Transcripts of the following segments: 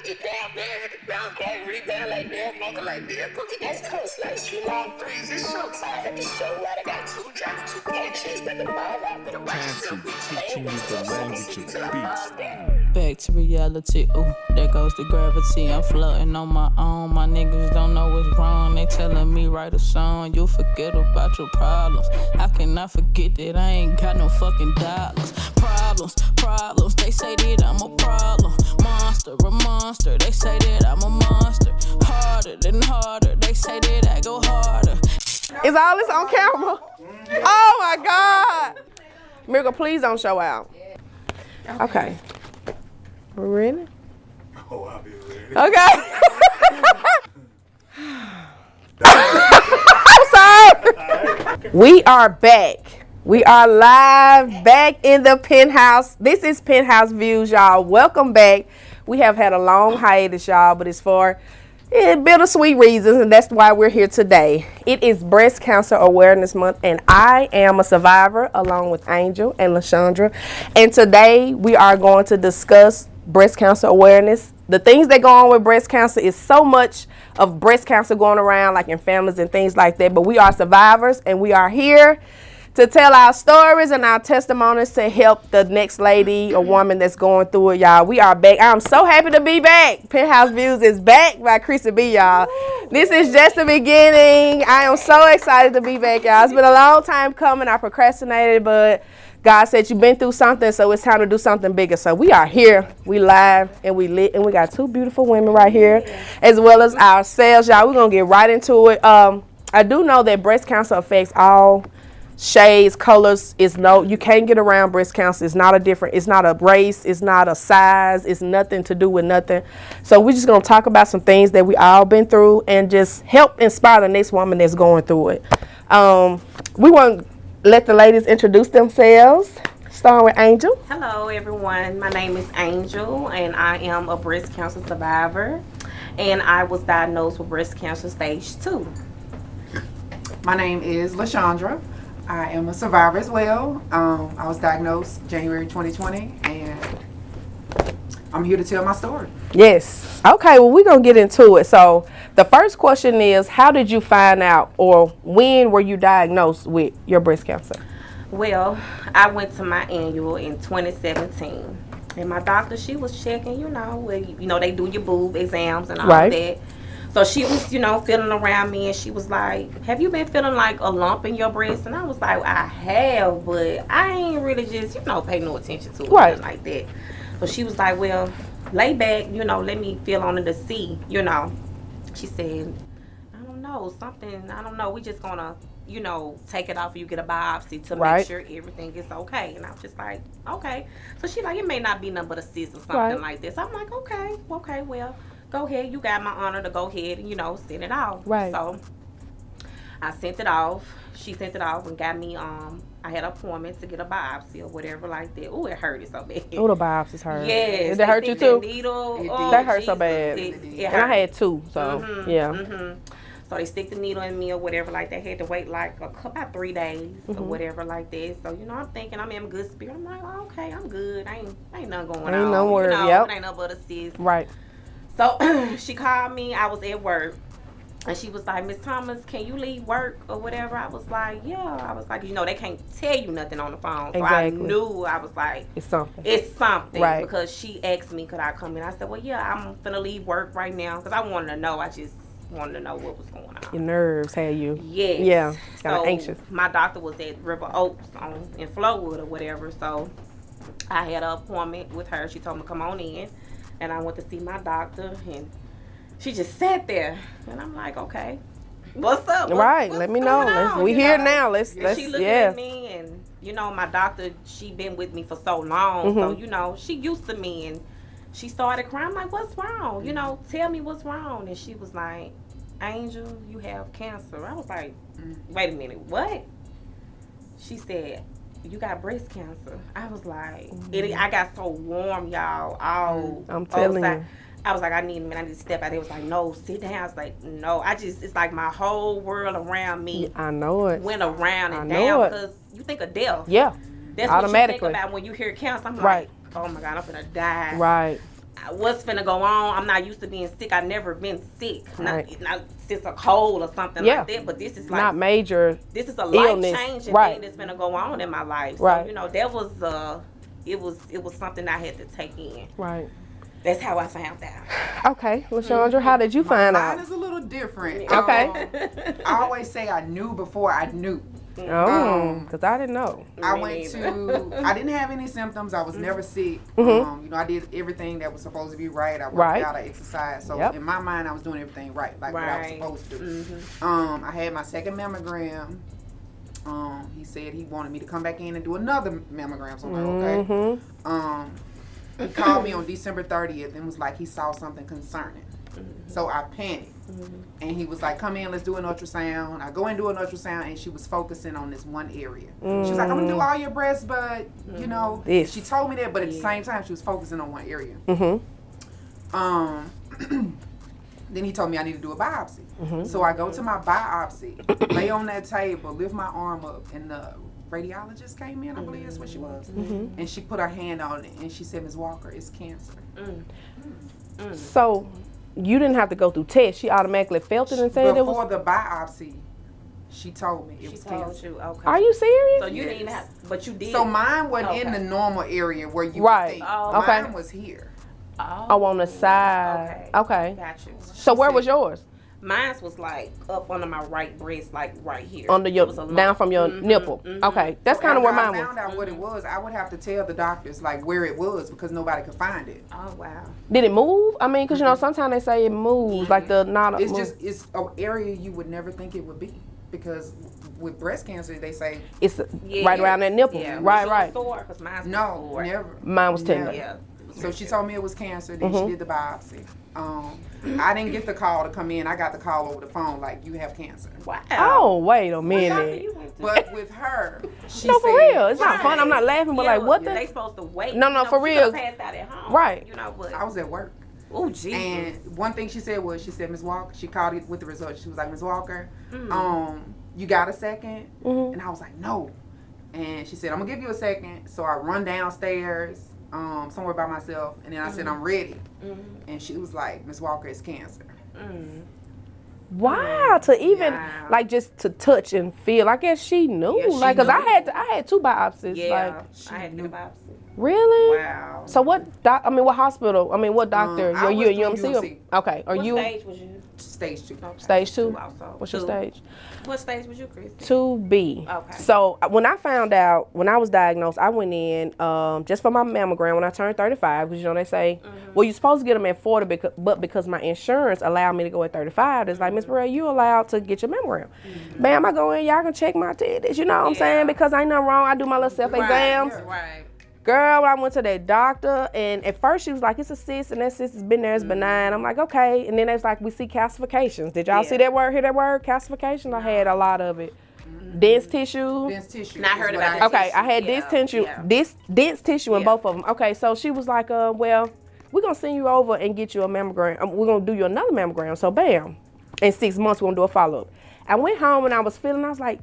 Get down there, down, go rebound like that, mother like that. Boogie, that's close, like she long threes. It's showtime at the show. I got 2 drops, 2 coaches, but the ball out, but the watch yourself. We teaching you the language of beats. Back to reality, ooh, there goes the gravity. I'm floating on my own, my niggas don't know what's wrong. They telling me write a song, you'll forget about your problems. How can I forget that I ain't got no fucking dollars? Problems, they say that I'm a problem. A monster, they say that I'm a monster. Harder than harder, they say that I go harder. Is all this on camera? Oh my God. Miracle, please don't show out. Okay. We ready? Oh, I'll be ready. Okay. I'm sorry. We are back. We are live back in the Penthouse. This is Penthouse Views, y'all. Welcome back. We have had a long hiatus, y'all, but it's for bittersweet reasons, and that's why we're here today. It is Breast Cancer Awareness Month, and I am a survivor along with Angel and LaShondra. And today we are going to discuss breast cancer awareness. The things that go on with breast cancer is so much of breast cancer going around, like in families and things like that. But we are survivors, and we are here to tell our stories and our testimonies to help the next lady or woman that's going through it, y'all. We are back. I'm so happy to be back. Penthouse Views is back by Krissi Be, y'all. This is just the beginning. I am so excited to be back, y'all. It's been a long time coming. I procrastinated, but God said you've been through something, so it's time to do something bigger. So we are here, we live, and we lit, and we got 2 beautiful women right here, as well as ourselves, y'all. We're going to get right into it. I do know that breast cancer affects all shades, colors. You can't get around breast cancer. It's not a race, it's not a size, it's nothing to do with nothing. So we're just gonna talk about some things that we all been through and just help inspire the next woman that's going through it. We want to let the ladies introduce themselves, starting with Angel. Hello everyone, my name is Angel and I am a breast cancer survivor, and I was diagnosed with breast cancer stage 2. My name is LaShondra. I am a survivor as well. I was diagnosed January 2020, and I'm here to tell my story. Yes. Okay, well, we're going to get into it. So the first question is, how did you find out, or when were you diagnosed with your breast cancer? Well, I went to my annual in 2017, and my doctor, she was checking, they do your boob exams and all of that. So she was, feeling around me, and she was like, have you been feeling like a lump in your breast? And I was like, I have, but I ain't really just, pay no attention to it, nothing like that. So she was like, well, lay back, let me feel on it to see, She said, I don't know, we just gonna, take it off and you get a biopsy to make sure everything is okay. And I was just like, okay. So she like, it may not be nothing but a cyst or something like this. I'm like, okay, well, go ahead, you got my honor to go ahead and, send it off. Right. So I sent it off. She sent it off and got me, I had an appointment to get a biopsy or whatever like that. Oh, it hurted so bad. Oh, the biopsies hurt. Yes. Did it hurt you too? Needle. That hurt so bad. And I had 2, so yeah. Mm-hmm. So they stick the needle in me or whatever like that. Had to wait like about 3 days or whatever like that. So, I'm thinking I'm in good spirit. I'm like, oh, okay, I'm good. Ain't nothing going on. Ain't no worry. It ain't no but a cyst. Right. So she called me. I was at work, and she was like, Miss Thomas, can you leave work or whatever? I was like, yeah. I was like, they can't tell you nothing on the phone. So I knew, I was like, it's something. Right. Because she asked me, could I come in? I said, well, yeah, I'm finna leave work right now, because I wanted to know. I just wanted to know what was going on. Your nerves had you. Yes. Yeah. Kind of anxious. My doctor was at River Oaks in Flowood or whatever. So I had an appointment with her. She told me to come on in. And I went to see my doctor, and she just sat there. And I'm like, okay, what's up? Right, let me know. We here now. Let's she looked at me, and my doctor, she been with me for so long, so she used to me, and she started crying. I'm like, what's wrong? Tell me what's wrong. And she was like, Angel, you have cancer. I was like, wait a minute, what? She said, you got breast cancer. I was like, I got so warm, y'all. I'm telling you. I was like, I need a minute. I need to step out. They was like, no, sit down. I was like, no. It's like my whole world around me. I know it. Went around and down, because you think of death. Yeah. That's automatically what you think about when you hear cancer. I'm like, oh my God, I'm gonna die. Right. what's finna go on? I'm not used to being sick. I've never been sick. Right. Not since a cold or something like that. But this is like not major. This is a illness. life-changing Right. thing that's finna go on in my life. So, Right. you know, that was it was something I had to take in. Right. That's how I found out. Okay, LaShondra, how did you find out? Mine is a little different. Okay. I always say I knew before I knew. Oh, because I didn't know. I didn't have any symptoms. I was never sick. Mm-hmm. You know, I did everything that was supposed to be right. I worked out, I exercised. So in my mind, I was doing everything right, like what I was supposed to do. I had my second mammogram. He said he wanted me to come back in and do another mammogram. So I'm like, okay. He called me on December 30th and was like, he saw something concerning. So I panicked. And he was like, come in, let's do an ultrasound. I go and do an ultrasound, and she was focusing on this one area. She was like, I'm going to do all your breasts, but, you know, she told me that, but at the same time, she was focusing on one area. Then he told me I need to do a biopsy. So I go to my biopsy, lay on that table, lift my arm up, and the radiologist came in, I believe that's what she was. And she put her hand on it, and she said, Ms. Walker, it's cancer. So you didn't have to go through tests. She automatically felt it and said it was. Before the biopsy, she told me it was cancer. You, okay. Are you serious? So you didn't even have, but you did. So mine wasn't in the normal area where you Right. would think. Oh, okay. Mine was here. Oh, on the side. Okay. Got you. So where was yours? Mine was like up under my right breast, like right here. Under your, down from your nipple. Okay. That's kind of where mine was. I found out what it was. I would have to tell the doctors like where it was because nobody could find it. Oh wow. Did it move? I mean, because you know sometimes they say it moves, like the not. It's an area you would never think it would be because with breast cancer they say it's right around that nipple. Yeah. Right. Sore? 'Cause mine's no, sore. never. Mine was tender. Yeah. So she told me it was cancer. Then she did the biopsy. I didn't get the call to come in. I got the call over the phone like, you have cancer. Wow. Oh, wait a minute. But with her, she No, said, for real. It's not fun. I'm not laughing, but like, what the? They supposed to wait. No, You know, for she real. could've passed out at home. Right. You know, but I was at work. oh, Jesus. And one thing she said was, she said, Ms. Walker, she called it with the results. She was like, Ms. Walker, you got a second? And I was like, no. And she said, I'm going to give you a second. So I run downstairs somewhere by myself. And then I said, I'm ready. And she was like, Ms. Walker, it's cancer. Wow, to even like just to touch and feel. I guess she knew, Yeah, she like, cause knew. I had 2 biopsies. Yeah. Like, I had to get a biopsy. really? Wow. So what? What hospital? I mean, what doctor? I you at was through UMC? Okay. Are What you stage was you? Stage 2. Okay. stage 2? Also. What's your 2. stage? What stage was you, Krissi? 2B. Okay. So when I found out, when I was diagnosed, I went in just for my mammogram when I turned 35, because you know they say, well, you're supposed to get them at 40, but because my insurance allowed me to go at 35, it's like, Miss Burrell, you allowed to get your mammogram. Bam, I go in, y'all can check my titties, you know what I'm saying? Because ain't nothing wrong. I do my little self-exams. Right. Girl, I went to that doctor, and at first she was like, it's a cyst, and that cyst has been there, it's benign. I'm like, okay. And then it's like, we see calcifications. Did y'all see that word, hear that word, calcification? I had a lot of it. Dense tissue. Dense tissue. And I heard is about what that. Okay, I had dense tissue, dense tissue in both of them. Okay, so she was like, well, we're going to send you over and get you a mammogram. We're going to do you another mammogram. So bam, in 6 months, we're going to do a follow-up. I went home and I was like,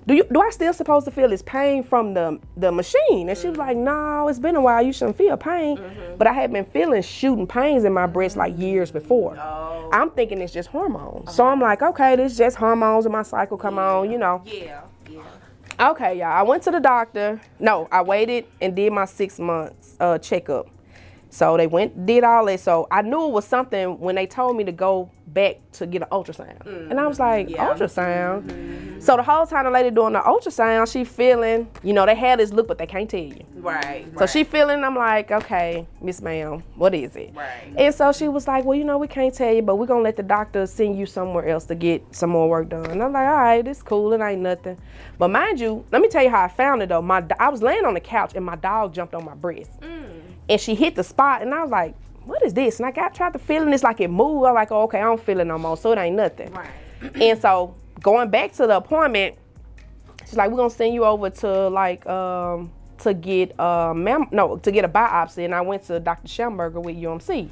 do I still supposed to feel this pain from the machine? And she was like, no, it's been a while. You shouldn't feel pain. But I had been feeling shooting pains in my breast like years before. Oh. I'm thinking it's just hormones. So I'm like, okay, this is just hormones and my cycle come on, you know. Yeah. Okay, y'all. I went to the doctor. No, I waited and did my 6 months checkup. So they did all that. So I knew it was something when they told me to go back to get an ultrasound. And I was like, ultrasound? So the whole time the lady doing the ultrasound, she feeling, you know, they had this look, but they can't tell you. Right. So she feeling, I'm like, okay, Miss Ma'am, what is it? Right. And so she was like, well, you know, we can't tell you, but we're going to let the doctor send you somewhere else to get some more work done. And I'm like, all right, it's cool. It ain't nothing. But mind you, let me tell you how I found it, though. I was laying on the couch, and my dog jumped on my breast. And she hit the spot, and I was like, what is this? And I tried to feel it, and it's like it moved. I was like, oh, okay, I don't feel it no more, so it ain't nothing. Right. And so going back to the appointment, she's like, we're going to send you over to, like, to get a biopsy. And I went to Dr. Schamberger with UMC.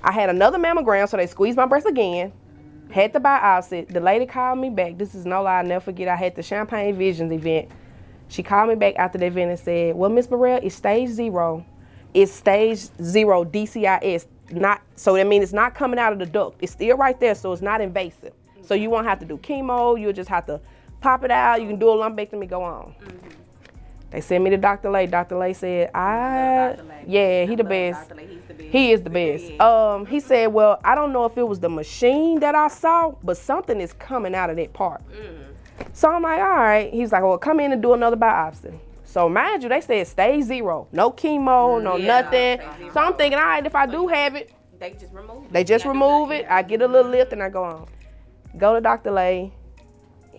I had another mammogram, so they squeezed my breast again. Had the biopsy. The lady called me back. This is no lie, I'll never forget. I had the Champagne Visions event. She called me back after the event and said, well, Miss Burrell, it's stage 0. It's stage 0 DCIS. So that means it's not coming out of the duct. It's still right there, so it's not invasive. So you won't have to do chemo. You'll just have to pop it out. You can do a lumpectomy, go on. They sent me to Dr. Lay. Dr. Lay said, yeah, he the best. Dr. Lay, he's the best. He is the best. He said, well, I don't know if it was the machine that I saw, but something is coming out of that part. So I'm like, all right. He's like, well, come in and do another biopsy. So mind you, they said stage 0, no chemo, no nothing. So I'm thinking, all right, if I do have it, they just remove it. I get a little lift and I go on. Go to Dr. Lay.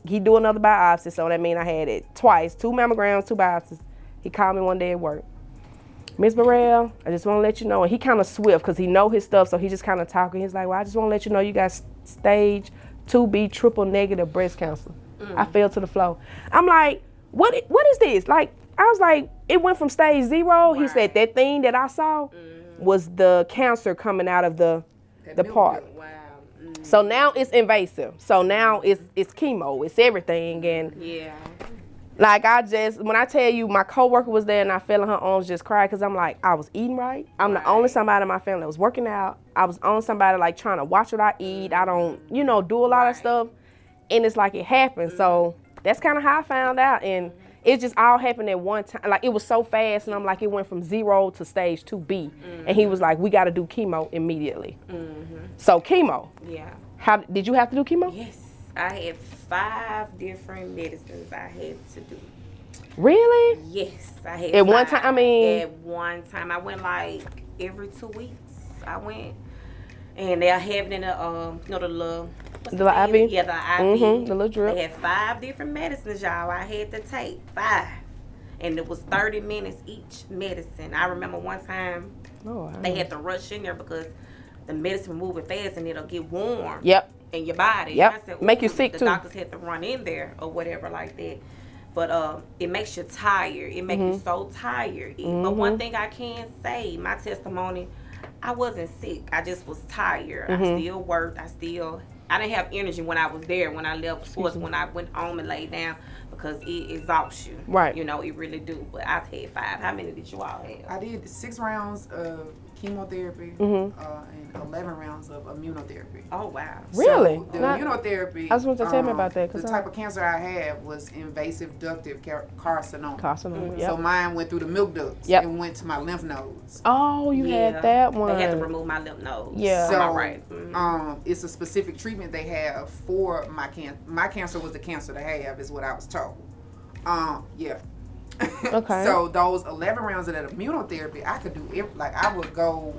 He do another biopsy, so that means I had it twice, 2 mammograms, 2 biopsies. He called me one day at work. Miss Burrell, I just want to let you know, and he kind of swift because he know his stuff, so he just kind of talking. He's like, well, I just want to let you know you got stage 2B triple negative breast cancer. I fell to the floor. I'm like, what is this? Like, I was like, it went from stage 0. Right. He said that thing that I saw was the cancer coming out of the part. Wow. So now it's invasive. So now it's chemo. It's everything. And like when I tell you, my coworker was there and I fell in her arms, just cried because I'm like, I was eating right. I'm the only somebody in my family that was working out. I was on somebody like trying to watch what I eat. I don't, do a lot of stuff. And it's like it happened. So that's kind of how I found out. And it just all happened at one time. Like, it was so fast, and I'm like, it went from 0 to stage 2B. And he was like, we got to do chemo immediately. So chemo. Yeah. How did you have to do chemo? Yes. I had 5 different medicines I had to do. Really? Yes. I had at 5. One time, At one time. I went like every 2 weeks. I went. And they'll have it in the, the little... The IV? Yeah, the IV. The little drip. They had 5 different medicines, y'all. I had to take 5. And it was 30 minutes each medicine. I remember one time they had to rush in there because the medicine moving fast and it'll get warm in your body. Yep. And I said, make you sick too. too. The doctors had to run in there or whatever like that. But it makes you tired. It makes you so tired. But one thing I can say, my testimony, I wasn't sick. I just was tired. I still worked. I didn't have energy when I was there. When I left sports, when I went home and laid down, because it exhausts you. Right. It really do. But I've had 5. How many did you all have? I did 6 rounds of chemotherapy and 11 rounds of immunotherapy. Oh, wow. Really? So the immunotherapy, I was going to tell me about that. The type of cancer I had was invasive ductal carcinoma. Carcinoma, So mine went through the milk ducts and went to my lymph nodes. Oh, you had that one. They had to remove my lymph nodes. Yeah. So, am I right? It's a specific treatment they have for my cancer. My cancer was the cancer to have, is what I was told. Okay. So those 11 rounds of that immunotherapy, I could do like I would go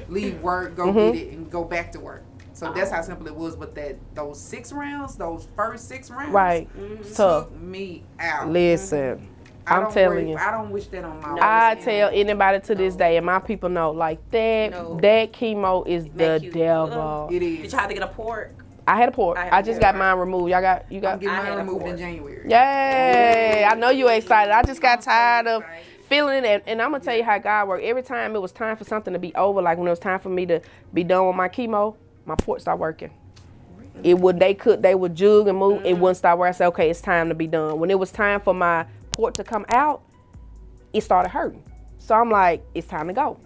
leave work, go get it, and go back to work. So that's how simple it was. But those 6 rounds, those first 6 rounds, took me out. Listen, I'm telling you, I don't wish that on my. I tell anybody to this day, and my people know, like that chemo is the devil. It is. Did you have to get a port? I had a port. I just got mine removed. You got. I'm getting mine removed in January. Yay! I know you excited. I just got tired of feeling it, and I'm gonna tell you how God worked. Every time it was time for something to be over, like when it was time for me to be done with my chemo, my port started working. They would jug and move. It wouldn't start working. I said, okay, it's time to be done. When it was time for my port to come out, it started hurting. So I'm like, it's time to go.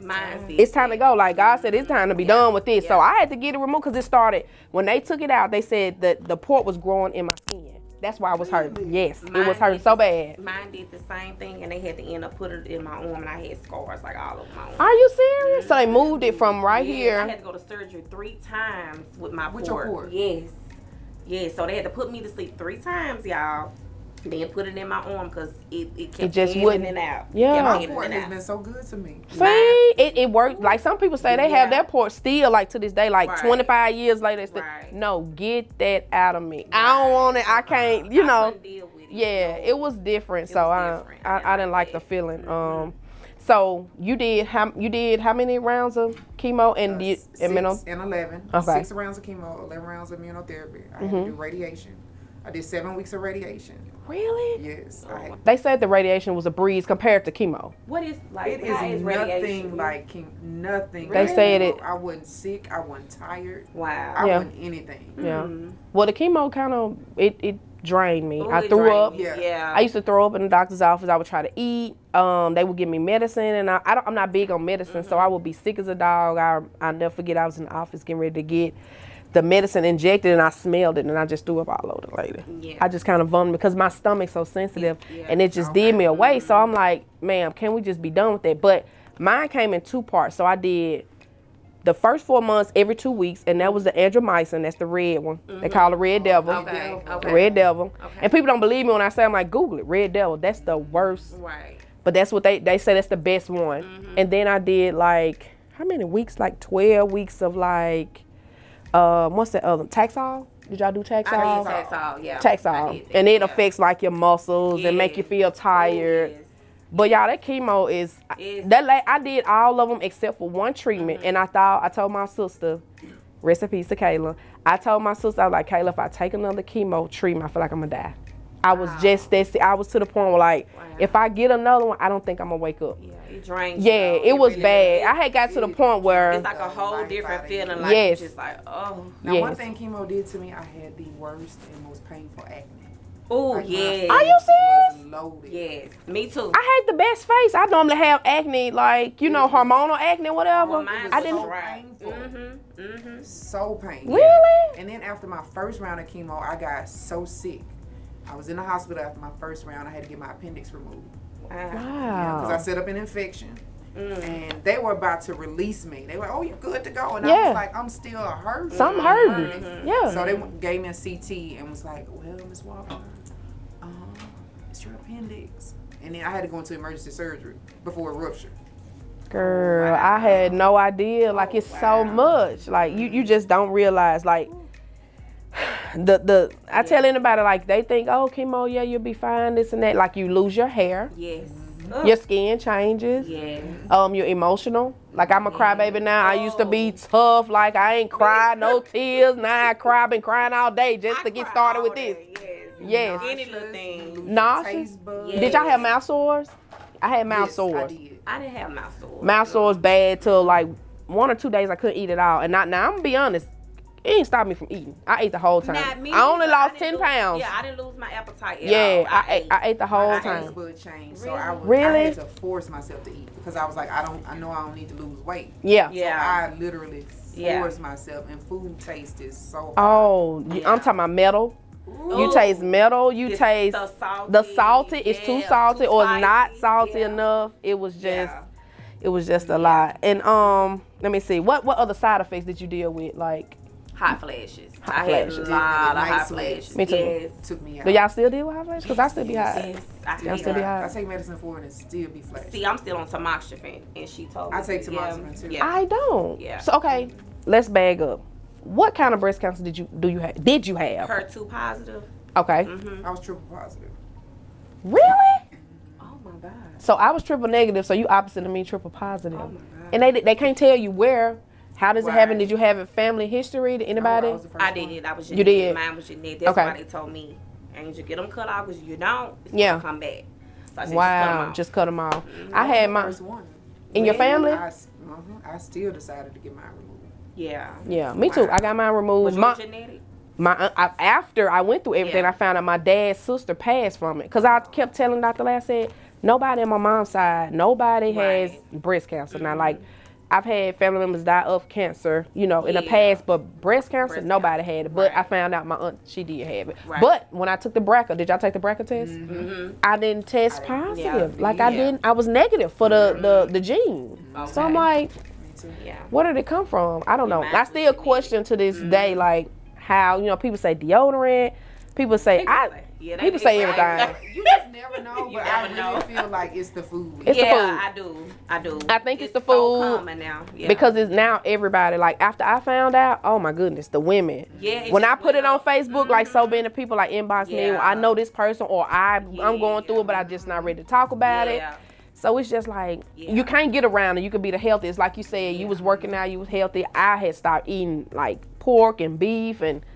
It's time to go. Like God said, it's time to be done with this. So I had to get it removed because it started, when they took it out, they said that the port was growing in my skin. That's why I was hurting. Yes, it was hurting so bad. Mine did the same thing, and they had to end up putting it in my arm, and I had scars like all over my arm. Are you serious? So they moved it from here. I had to go to surgery 3 times with my port. With your port? Yes. Yes, so they had to put me to sleep 3 times, y'all. Then put it in my arm because it kept in and out. Yeah. My port has been so good to me. See, it worked. Like some people say they have that port still, like to this day, like 25 years later. They say, no, get that out of me. I don't want it. I can't, you know. Deal with it. Yeah, it was different. So I didn't like the feeling. So you did how many rounds of chemo and 6 and 11. Okay. 6 rounds of chemo, 11 rounds of immunotherapy. I had to do radiation. I did 7 weeks of radiation. Really? Yes. They said the radiation was a breeze compared to chemo. What is like? It is nothing like nothing. They said it. I wasn't sick. I wasn't tired. Wow. I wasn't anything. Yeah. Well, the chemo kind of it drained me. Ooh, I it threw drained up. you. Yeah. I used to throw up in the doctor's office. I would try to eat. They would give me medicine, and I'm not big on medicine, so I would be sick as a dog. I'll never forget. I was in the office getting ready to get the medicine injected, and I smelled it, and I just threw up all over the lady. Yeah. I just kind of vomited because my stomach's so sensitive, and it just did me away. So I'm like, ma'am, can we just be done with that? But mine came in 2 parts. So I did the first 4 months every 2 weeks, and that was the andromycin. That's the red one. They call it Red Devil. Okay. Red Devil. And people don't believe me when I say, I'm like, Google it. Red Devil. That's the worst. Right. But that's what they say that's the best one. And then I did like, how many weeks? Like 12 weeks of like, what's that other? Taxol? Did y'all do Taxol? I did Taxol, yeah. Taxol. And it affects like your muscles and make you feel tired. Yes. But y'all, that chemo is that. Like, I did all of them except for one treatment, and I told my sister, rest in peace to Kayla. I told my sister, I was like, Kayla, if I take another chemo treatment, I feel like I'm gonna die. I was just that. I was to the point where like, if I get another one, I don't think I'm gonna wake up. Yeah, it drains you. Yeah, it was bad. I had got to the point where It's like a whole different feeling. Like it's just like, oh. Now, one thing chemo did to me, I had the worst and most painful acne. Oh, Like, yes. Are you serious? Was loaded. Yes, me too. I had the best face. I normally have acne, like, you know, hormonal acne, whatever. Well, mine I was didn't. so Painful. So painful. Really? And then after my first round of chemo, I got so sick. I was in the hospital after my first round. I had to get my appendix removed. Wow. Because I set up an infection. And they were about to release me. They were, oh, you're good to go. And I was like, I'm still hurt. Something hurting. Yeah. So they gave me a CT and was like, well, Miss Walker, it's your appendix. And then I had to go into emergency surgery before it ruptured. Girl, I had no idea. Like, it's so much. Like, you just don't realize, like, I tell anybody, like, they think, oh, chemo, yeah, you'll be fine, this and that. Like, you lose your hair. Yes. Your skin changes. Yes. You're emotional. Like, I'm a crybaby now. I used to be tough. Like, I ain't cried, no tears. Now I cry. I've been crying all day just to get started with this. Yes. Any little thing. Nauseous. Did y'all have mouth sores? I had mouth sores. I didn't have mouth sores. Mouth sores bad till like 1 or 2 days I couldn't eat at all. And now I'm gonna be honest, it ain't stopped me from eating. I ate the whole time. I only lost 10 pounds. Yeah, I didn't lose my appetite at all. I ate the whole time. My taste bud changed, so I had to force myself to eat because I was like, I know I don't need to lose weight. Yeah. So I literally forced myself, and food taste is so hard. Oh, I'm talking about metal. Ooh. You taste metal. You taste the salty. It's too salty or it's not salty enough. It was just a lot. And let me see. What other side effects did you deal with? Like hot flashes. Hot flashes. flashes. I had a lot of hot flashes. Me too. Yes. Took me out. Do y'all still deal with hot flashes? Because I still be hot. Yes. Y'all still be hot. I take medicine for it and still be flashy. See, I'm still on tamoxifen, and she told me. I take tamoxifen too. Yeah. I don't. Yeah. So okay, let's bag up. What kind of breast cancer did you have? HER2 positive. Okay. I was triple positive. Really? Oh my God. So I was triple negative. So you opposite of me, triple positive. Oh my God. And they can't tell you where. How does it happen? Did you have a family history to anybody? I did. I was genetic. You did. Mine was genetic. That's why they told me, Angel, get them cut off because you don't. It's gonna come back. So I said, just cut them off. I had my first one. In your family? I still decided to get mine removed. Yeah. Yeah, me too. I got mine removed. Was yours genetic? After I went through everything, I found out my dad's sister passed from it. Because I kept telling Dr. Lass, said, nobody on my mom's side, nobody has breast cancer. Now, like, I've had family members die of cancer, in the past, but breast cancer, nobody had it. But I found out my aunt, she did have it. Right. But when I took the BRCA, did y'all take the BRCA test? I didn't test positive. I was negative for the gene. Okay. So I'm like, where did it come from? I don't know. I still question to this day, like, how, people say deodorant, people say people say everything. You just never know, but I really feel like it's the food. It's the food. I do. I think it's the food. So common now. Yeah. Because it's now everybody, like, after I found out, oh my goodness, the women. Yeah. When I put it on Facebook, like, so many people like inbox me, I know this person, or I'm going through it, but I'm just not ready to talk about it. So it's just like, you can't get around it. You could be the healthiest. Like you said, you was working out, you was healthy. I had stopped eating like pork and beef and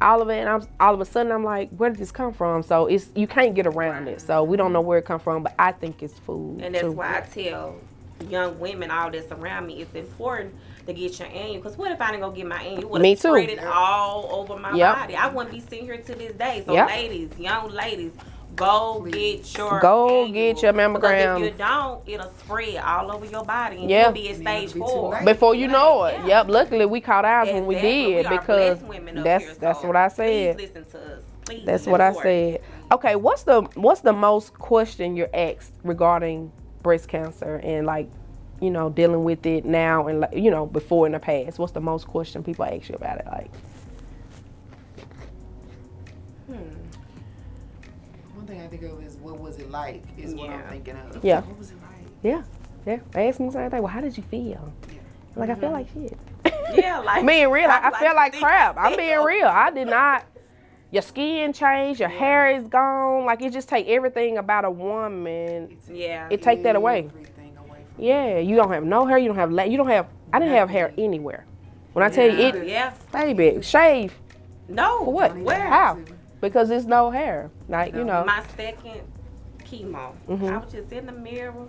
all of it. And all of a sudden, I'm like, where did this come from? So you can't get around it. So we don't know where it come from, but I think it's food. And that's why I tell young women, all that's around me, it's important to get your annual. Because what if I didn't go get my annual? You would have spread it all over my body. I wouldn't be sitting here to this day. So ladies, young ladies, go get your mammogram. If you don't, it'll spread all over your body and you'll be at stage 4 before you know it. Yep. Luckily we caught ours when we did, because that's what I said. Please listen to us. Please. That's what I said. Okay, what's the most question you're asked regarding breast cancer and like, you know, dealing with it now and like, you know, before in the past? What's the most question people ask you about it like? One thing I think of is what was it like is what I'm thinking of. Yeah. What was it like? Yeah. They ask me the same thing. Well, how did you feel? Yeah. Like I feel like shit. Yeah, like being real, I feel like crap. I'm being real. I did not. Your skin changed, your hair is gone. Like, it just take everything about a woman. It take that away. Yeah, you don't have no hair. You don't have. I didn't have hair anywhere. When I tell you baby, shave. No. For what? Where? How? Because there's no hair. Like, you know. My second chemo, I was just in the mirror.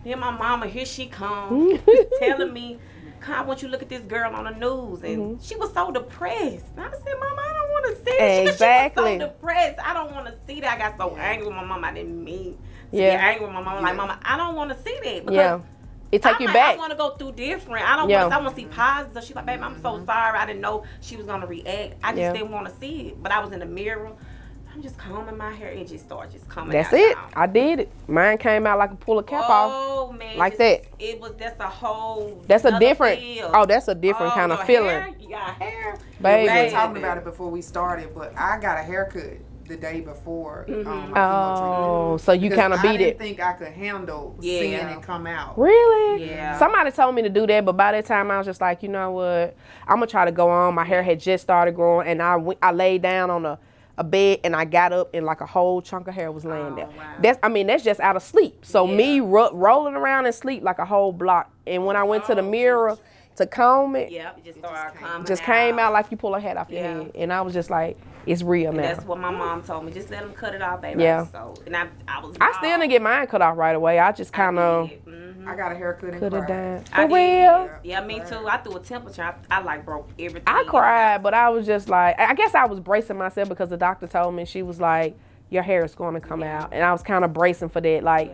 Then my mama, here she comes, telling me, I want you to look at this girl on the news. And she was so depressed. And I said, Mama, I don't want to see that. Exactly. She was so depressed. I don't want to see that. I got so angry with my mama. I didn't mean to get angry with my mama. Like, Mama, I don't want to see that. Because it take you back. I want to go through different. I want to see positive. She's like, baby, I'm so sorry. I didn't know she was going to react. I just didn't want to see it. But I was in the mirror. I'm just combing my hair. It just started just coming out. That's it. Now. I did it. Mine came out like a pull a cap off. Oh, man. Like that. That's a whole That's a different field. Oh, that's a different kind of feeling. Hair, you got hair. Baby. We were talking about it before we started, but I got a haircut the day before my chemo so you kind of beat it. I didn't think I could handle seeing it come out. Really? Yeah. Somebody told me to do that, but by that time I was just like, you know what? I'm gonna try to go on. My hair had just started growing, and I laid down on a bed, and I got up, and like a whole chunk of hair was laying there. Wow. That's just out of sleep. So me rolling around in sleep like a whole block. And when I went to the mirror to comb it, it just started coming. Just came out like you pull a hat off your head, and I was just like, it's real now. That's what my mom told me. Just let them cut it off, baby. Yeah. So, and I still didn't get mine cut off right away. I just kind of I got a haircut and cut it cried. down. For real? Yeah, me too. I threw a temperature. I like broke everything. I cried, but I was just like, I guess I was bracing myself because the doctor told me, she was like, your hair is going to come out. And I was kind of bracing for that. Like,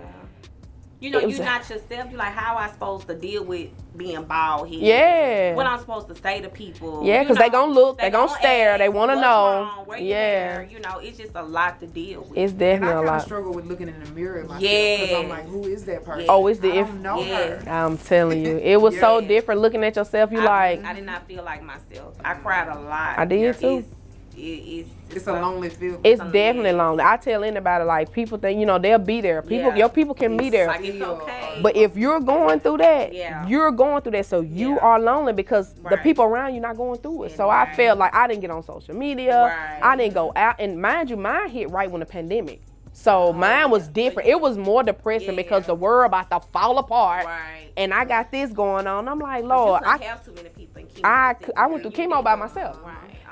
you know, you're not yourself. You're like, how am I supposed to deal with being bald headed? Yeah. What I'm supposed to say to people? Yeah, because they gonna look, they gonna stare, they want to know. You know, it's just a lot to deal with. It's definitely a lot. And I kind of struggle with looking in the mirror myself. Because I'm like, who is that person? Oh, it's I don't know her. I'm telling you, it was so different looking at yourself. You like. I did not feel like myself. I cried a lot. I did too. It's a lonely feeling. It's definitely lonely. I tell anybody, like, people think, you know, they'll be there. Your people can be there. Like, it's okay. But if you're going through that, you're going through that. So you are lonely because the people around you not going through it. So I felt like I didn't get on social media. I didn't go out. And mind you, mine hit right when the pandemic. So mine was different. It was more depressing because the world about to fall apart. And I got this going on. I'm like, Lord, I have too many people in chemo. I went through chemo by myself.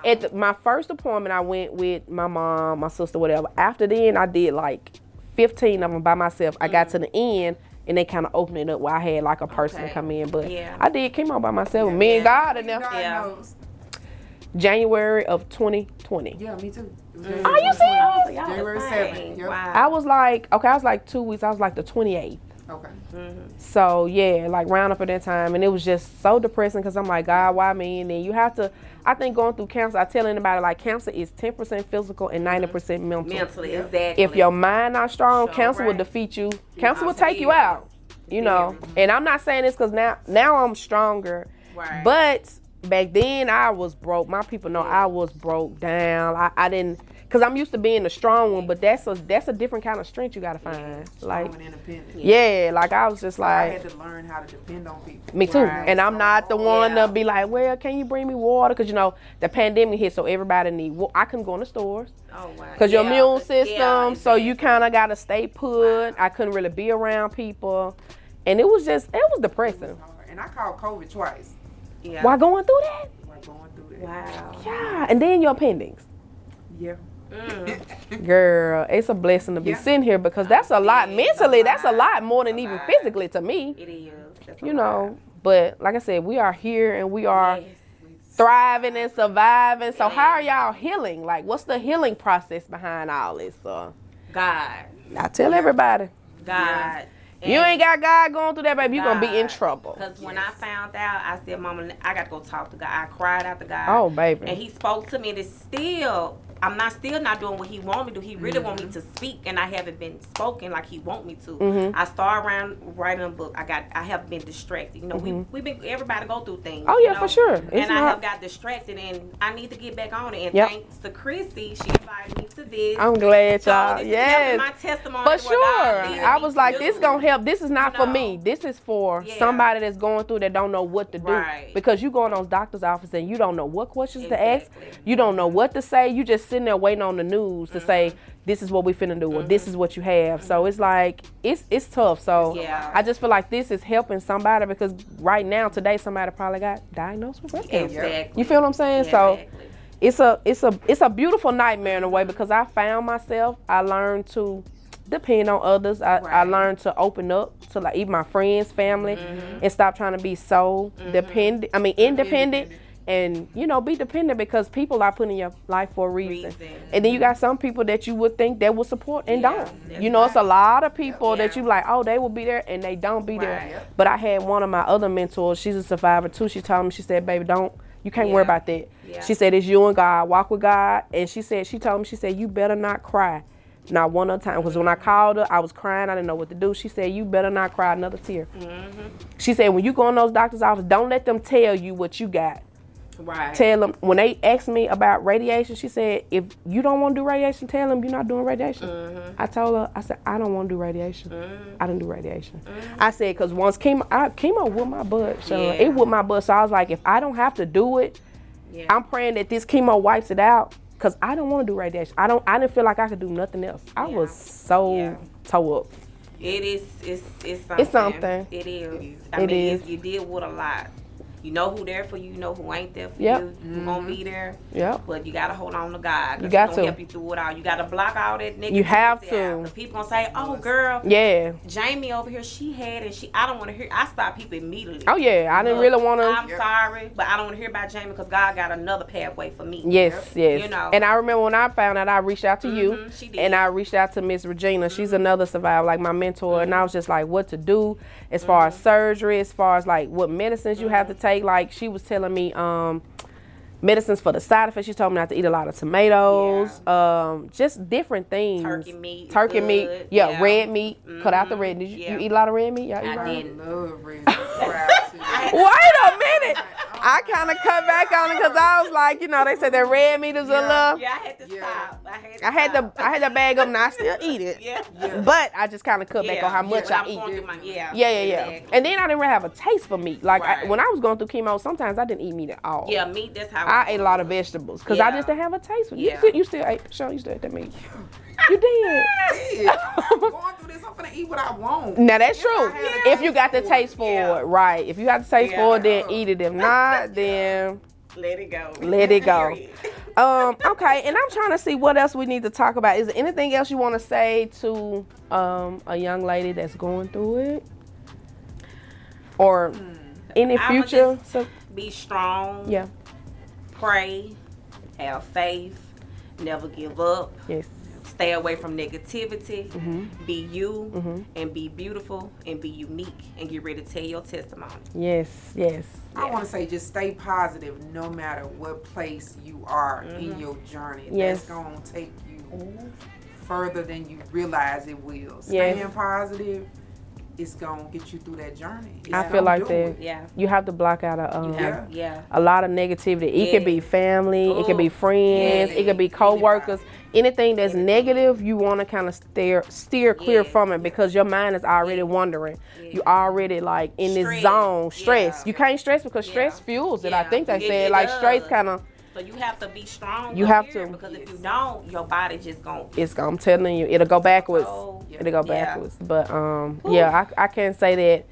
At my first appointment, I went with my mom, my sister, whatever. After then, I did like 15 of them by myself. I got to the end, and they kind of opened it up where I had like a person come in. But I did chemo by myself. Me and God in there. January of 2020. Yeah, me too. Are you serious? January 7th. Yep. Wow. I was like 2 weeks. I was like the 28th. Okay. So yeah, like round up at that time, and it was just so depressing because I'm like, God, why me? And then you have to, I think going through cancer, I tell anybody like cancer is 10% physical and 90% mental. Mentally, exactly. If your mind not strong, cancer will defeat you. Cancer will take you out. You know, and I'm not saying this because now I'm stronger, but back then I was broke. My people know I was broke down. I didn't. Cause I'm used to being the strong one, but that's a different kind of strength you gotta find. Like, and independent. Yeah, like I was just like. I had to learn how to depend on people. Me too. And I'm not the one to be like, well, can you bring me water? Cause you know the pandemic hit, so everybody need. I couldn't go in the stores. Oh wow. Cause your immune system, so you kind of gotta stay put. I couldn't really be around people, and it was depressing. And I caught COVID twice. Yeah. While going through that. Wow. Yeah, and then your appendix. Yeah. Girl, it's a blessing to be sitting here because that's a lot mentally. That's a lot more than even physically to me. It is. You know, But like I said, we are here and we are thriving and surviving. So how are y'all healing? Like, what's the healing process behind all this? God. I tell everybody. God. You ain't got God going through that, baby, you're going to be in trouble. Because when I found out, I said, Mama, I got to go talk to God. I cried out to God. Oh, baby. And he spoke to me, and it's still, I'm still not doing what he want me to do. He really want me to speak, and I haven't been spoken like he want me to. I started around writing a book. I have been distracted. You know, we been, everybody go through things. Oh, yeah, you know? for sure. And I have got distracted, and I need to get back on it. And thanks to Krissi, she invited me to this. I'm glad, y'all. So yes. my testimony for sure. I was like, this going to help. This is not for me. know. This is for somebody that's going through that don't know what to do. Right. Because you go in those doctor's office and you don't know what questions to ask. You don't know what to say. You just sitting there waiting on the news to say, this is what we finna do, or this is what you have. So it's like, it's tough. So I just feel like this is helping somebody, because right now, today, somebody probably got diagnosed with breast cancer. Exactly. You feel what I'm saying? So it's a beautiful nightmare in a way, because I found myself, I learned to depend on others. I learned to open up to, like, even my friends, family, and stop trying to be so independent. And, you know, be dependent, because people are put in your life for a reason. And then you got some people that you would think that will support and don't. You know, it's a lot of people that you like, oh, they will be there, and they don't be there. But I had one of my other mentors, she's a survivor too. She told me, she said, baby, you can't worry about that. She said, it's you and God, walk with God. And she told me, she said, you better not cry. Not one other time, because when I called her, I was crying. I didn't know what to do. She said, you better not cry another tear. She said, when you go in those doctor's office, don't let them tell you what you got. Tell them, when they asked me about radiation, she said, if you don't want to do radiation, tell them you're not doing radiation. I told her, I said, I don't want to do radiation. I didn't do radiation. I said, because once chemo with my butt, so it with my butt. So I was like, if I don't have to do it, I'm praying that this chemo wipes it out, because I don't want to do radiation. I didn't feel like I could do nothing else. I was so toe up. It's something. It's something. It is. I mean, you deal with a lot. You know who there for you. You know who ain't there for you. Who gonna be there. But you gotta hold on to God. You got He to help you through it all. You gotta block all that negativity. You have to. Because people gonna say, "Oh, girl, Jamie over here, she had and she." I don't want to hear. I stop people immediately. Oh yeah, I didn't really want to. I'm sorry, but I don't want to hear about Jamie, because God got another pathway for me. Yes. You know. And I remember when I found out, I reached out to you, she did. and I reached out to Miss Regina. She's another survivor, like my mentor, and I was just like, what to do as far as surgery, as far as like what medicines you have to take. Like, she was telling me medicines for the side effects. She told me not to eat a lot of tomatoes, just different things. Turkey meat, red meat. Cut out the red. Did you eat a lot of red meat? I didn't. Love red meat. Wait a minute. I kind of cut back on it, because I was like, you know, they said that red meat is a little. Yeah, I had to stop. I had to bag up, and I still eat it. But I just kind of cut back on how much I eat. Exactly. And then I didn't really have a taste for meat. Like, when I was going through chemo, sometimes I didn't eat meat at all. Yeah, meat. That's how I ate a lot of vegetables, because I just didn't have a taste for it. You still ate, Sean, you still ate that meat. You did. I'm going through this. I'm gonna eat what I want. Now that's true. If you got the taste for it, right? If you got the taste for it, then eat it. If not, then let it go. Let it go. Okay, and I'm trying to see what else we need to talk about. Is there anything else you want to say to a young lady that's going through it, or in the future? Be strong. Yeah. Pray. Have faith. Never give up. Yes. Stay away from negativity. Be you, and be beautiful, and be unique, and get ready to tell your testimony. Yes. I want to say, just stay positive no matter what place you are in your journey. That's going to take you further than you realize it will. Staying positive, it's going to get you through that journey. I feel like that. You have to block out a lot of negativity. It could be family, it could be friends, it could be co-workers. Anything that's negative, you want to kind of steer clear from it, because your mind is already wondering. You already like in this zone, stress. You can't stress, because stress fuels it. I think they said like stress kind of. So you have to be strong. You have to, because if you don't, your body just gon'. I'm telling you, it'll go backwards. It'll go backwards. But I can say that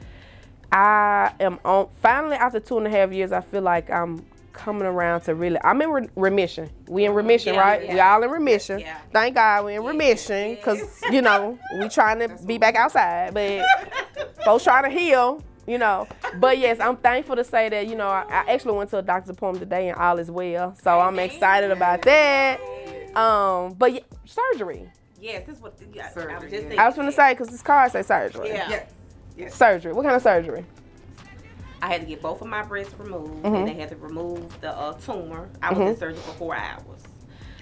I am on. Finally, after 2.5 years, I feel like I'm coming around to really. I'm in remission. We in remission, right? We all in remission. Thank God we in remission, because you know we trying to be back outside, but folks trying to heal. you know. But yes, I'm thankful to say that, you know, I actually went to a doctor's appointment today and all is well. So I'm excited about that. But yeah, surgery. Yes, this is what Surgery, I was just thinking. I was going to say, because this card say surgery. Yeah. Yes. Surgery. What kind of surgery? I had to get both of my breasts removed, and they had to remove the tumor. I was in surgery for 4 hours.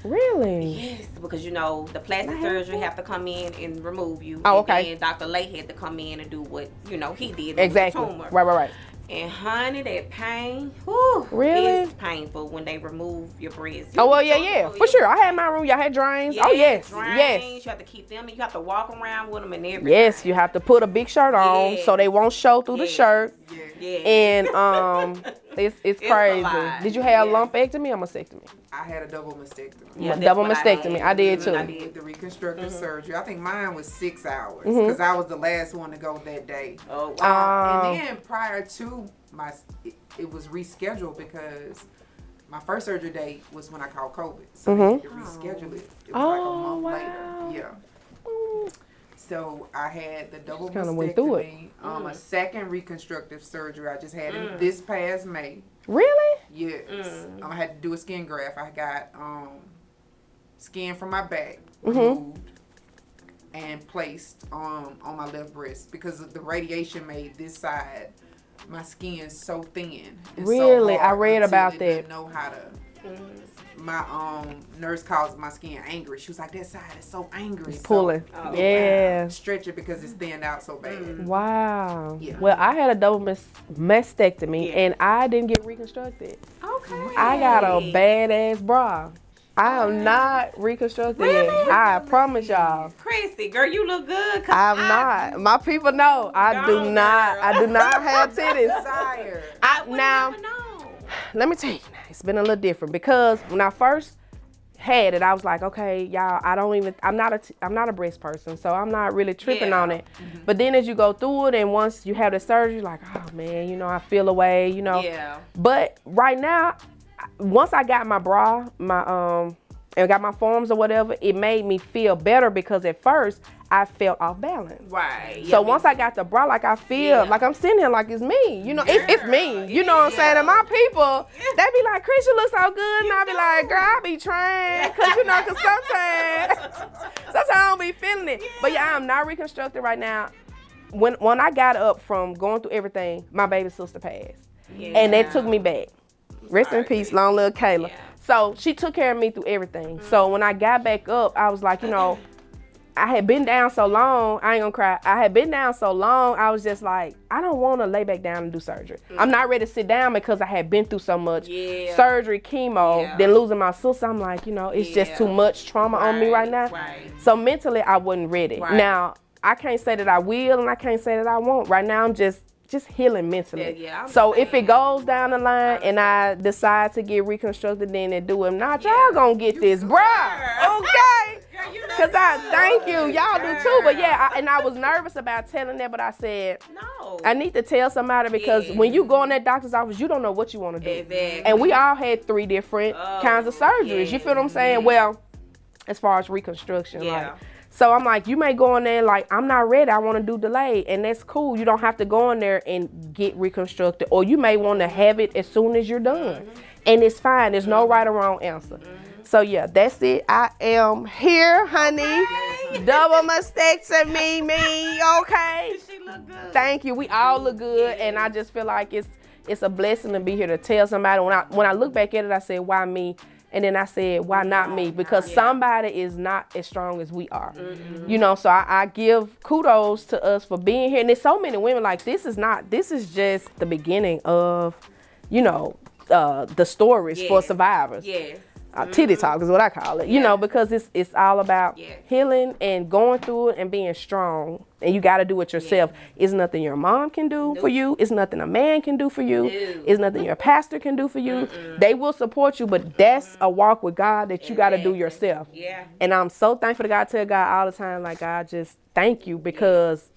Really? Yes, because, you know, the plastic surgery have to come in and remove you. Oh, okay. And Dr. Lay had to come in and do what, you know, he did. Exactly. With the tumor. Right. And honey, that pain, whew, Really? it's painful when they remove your breast. Oh, well, yeah, for sure. I had my room. Y'all had drains. Yes, Oh, yes, drains. yes. You have to keep them, and you have to walk around with them and everything. Yes, you have to put a big shirt on so they won't show through the shirt. Yeah. And it's crazy. Did you have a lumpectomy or mastectomy? I had a double mastectomy. Yeah, Double mastectomy. I did too. I did the reconstructive surgery. I think mine was 6 hours because I was the last one to go that day. Oh, wow. And then prior to it was rescheduled because my first surgery date was when I caught COVID. So they had to reschedule it. It was like a month later. Yeah. So I had the double mastectomy, a second reconstructive surgery I just had in this past May. Really? Yes. I had to do a skin graft. I got skin from my back removed and placed on my left breast because the radiation made this side, my skin so thin. And Really? so hard I read about that. Didn't know how to. My nurse calls my skin angry. She was like, that side is so angry. It's pulling. Yeah. Stretch it because it's thinned out so bad. Wow. Yeah. Well, I had a double mastectomy and I didn't get reconstructed. Okay. I got a badass bra. I am not reconstructed yet. I promise y'all. Krissi, girl, you look good. I'm not. My people know I do not. I do not have titties. Now, let me tell you, it's been a little different because when I first had it, I was like, okay, y'all, I'm not a breast person, so I'm not really tripping on it. But then as you go through it and once you have the surgery, you're like, oh man, you know, I feel away, you know. Yeah. But right now, once I got my bra, and got my forms or whatever, it made me feel better because at first I felt off balance. Right. So once I got the bra, like I feel like I'm sitting here like it's me. You know, it's me. You know what I'm saying? And my people, they be like, Chris, you look so good. And I be like, girl, I be trying. Cause you know, sometimes I don't be feeling it. But yeah, I'm not reconstructed right now. When I got up from going through everything, my baby sister passed. And that took me back. Rest in peace, long little Kayla. So she took care of me through everything. So when I got back up, I was like, you know, I had been down so long, I ain't gonna cry. I had been down so long, I was just like, I don't wanna lay back down and do surgery. I'm not ready to sit down because I had been through so much surgery, chemo, then losing my sister. I'm like, you know, it's just too much trauma on me right now. So mentally, I wasn't ready. Now, I can't say that I will and I can't say that I won't. Right now, I'm just healing mentally. So if it goes down the line and I decide to get reconstructed, then they do it. If not, y'all gonna get this, bruh. Okay? Because I thank you. Y'all do too. But yeah, I was nervous about telling that, but I said, no, I need to tell somebody because when you go in that doctor's office, you don't know what you want to do. Exactly. And we all had 3 different kinds of surgeries. You feel what I'm saying? Well, as far as reconstruction, like. So I'm like, you may go in there like, I'm not ready, I want to do delayed, and that's cool. You don't have to go in there and get reconstructed, or you may want to have it as soon as you're done, and it's fine. There's no right or wrong answer. So yeah, that's it. I am here, honey. Double mastectomy, me, okay? She look good. Thank you. We all look good, and I just feel like it's a blessing to be here to tell somebody. When I look back at it, I said, why me? And then I said, why not me? Because somebody is not as strong as we are. You know, so I give kudos to us for being here. And there's so many women like, this is just the beginning of, you know, the stories for survivors. Titty talk is what I call it, you know, because it's all about healing and going through it and being strong. And you got to do it yourself. It's nothing your mom can do for you. It's nothing a man can do for you. It's nothing your pastor can do for you. They will support you, but that's a walk with God that you got to do yourself. And I'm so thankful to God. I tell God all the time, like, God, just thank you, because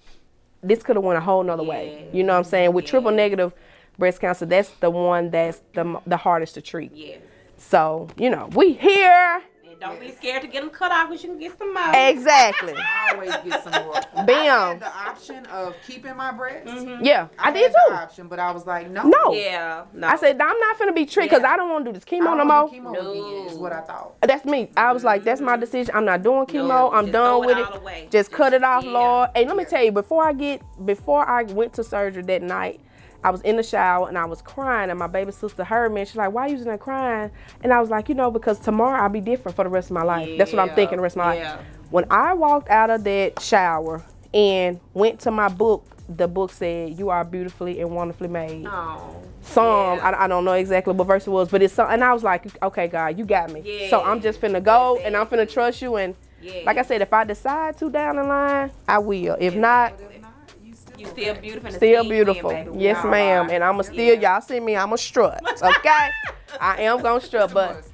this could have went a whole nother way. You know what I'm saying? With triple negative breast cancer, that's the one that's the hardest to treat. So, you know, we here. Don't be scared to get them cut off, because you can get some more. Exactly. I always get some more. Bam. I had the option of keeping my breasts. Yeah, I did had too. the option, but I was like, no. No. Yeah. No. I said, I'm not finna be tricked because I don't want to do this chemo no more. Chemo again, is what I thought. That's me. I was like, that's my decision. I'm not doing chemo. I'm done with it. Just cut it off, Lord. Hey, let me tell you, before I went to surgery that night, I was in the shower and I was crying, and my baby sister heard me and she's like, why are you there crying? And I was like, because tomorrow I'll be different for the rest of my life. That's what I'm thinking the rest of my life. When I walked out of that shower and went to my book, the book said, you are beautifully and wonderfully made. I don't know exactly what verse it was, but it's so, and I was like, okay, God, you got me. So I'm just finna go and I'm finna trust you. And like I said, if I decide to down the line, I will. If not, you still beautiful. Still beautiful. Yes, ma'am. And I'ma still, y'all see me, I'ma strut. Okay? I am gonna strut, but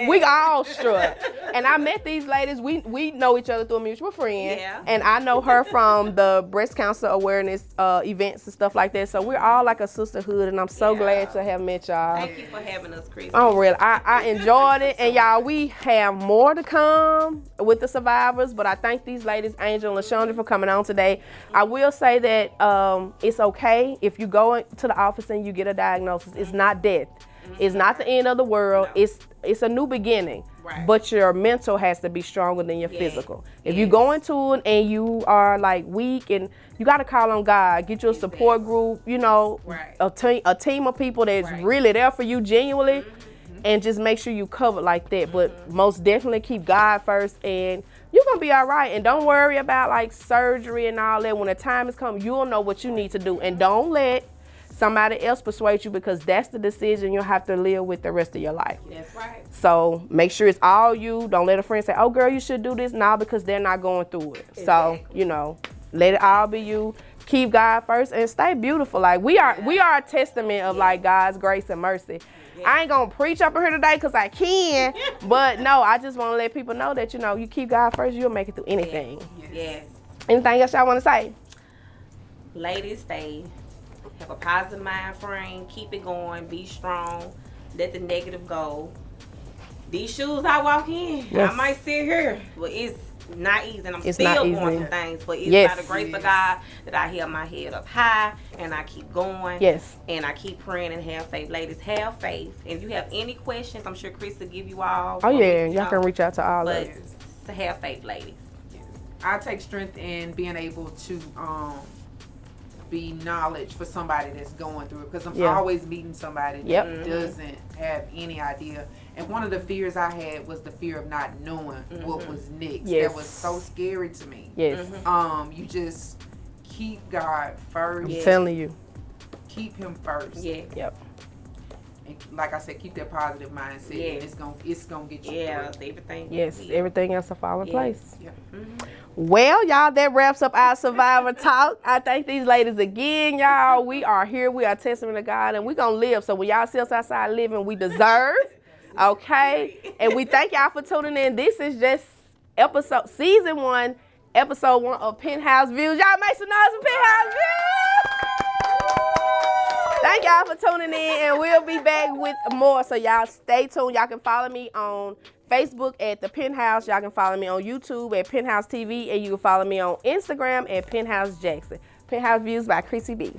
we all strut. And I met these ladies. We know each other through a mutual friend. Yeah. And I know her from the breast cancer awareness events and stuff like that. So we're all like a sisterhood, and I'm so glad to have met y'all. Thank you for having us, Krissi. Oh, really? I enjoyed it. And y'all, we have more to come with the survivors, but I thank these ladies, Angel and LaShondra, for coming on today. I will say that it's okay if you go to the office and you get a diagnosis. It's not death. It's not the end of the world. No. It's a new beginning. Right. But your mental has to be stronger than your physical. If you go into it and you are like weak, and you got to call on God, get you a support group, a team of people that's really there for you genuinely, and just make sure you cover like that. But most definitely keep God first, and you're going to be all right. And don't worry about like surgery and all that. When the time has come, you'll know what you need to do. And don't let somebody else persuade you, because that's the decision you'll have to live with the rest of your life. That's right. So make sure it's all you. Don't let a friend say, oh girl, you should do this now, because they're not going through it. Exactly. So, let it all be you. Keep God first and stay beautiful. Like we are a testament of like God's grace and mercy. I ain't gonna preach up in here today because I can, but no, I just want to let people know that, you keep God first, you'll make it through anything. Yes. Anything else y'all want to say? Ladies, have a positive mind frame. Keep it going. Be strong. Let the negative go. These shoes I walk in, I might sit here, but it's not easy. And I'm still going through things, but it's by the grace of God that I held my head up high and I keep going. Yes. And I keep praying and have faith. Ladies, have faith. And if you have any questions, I'm sure Chris will give you all. Oh, yeah. Y'all can reach out to all of us. To have faith, ladies. Yes. I take strength in being able to be knowledge for somebody that's going through it, because I'm always meeting somebody that doesn't have any idea. And one of the fears I had was the fear of not knowing what was next. That was so scary to me. Yes. You just keep God first. I'm telling you. Keep him first. Yeah. Yep. And like I said, keep that positive mindset. And it's gonna get you through. Everything. Yes, everything else will fall in place. Yeah. Well, y'all, that wraps up our Survivor Talk. I thank these ladies again, y'all. We are here. We are testament to God, and we're going to live. So when y'all see us outside living, we deserve. Okay? And we thank y'all for tuning in. This is just season 1, episode 1 of Penthouse Views. Y'all make some noise for Penthouse Views. Thank y'all for tuning in, and we'll be back with more. So y'all stay tuned. Y'all can follow me on Facebook at The Penthouse. Y'all can follow me on YouTube at Penthouse TV, and you can follow me on Instagram at Penthouse Jackson. Penthouse Views by Krissi Be.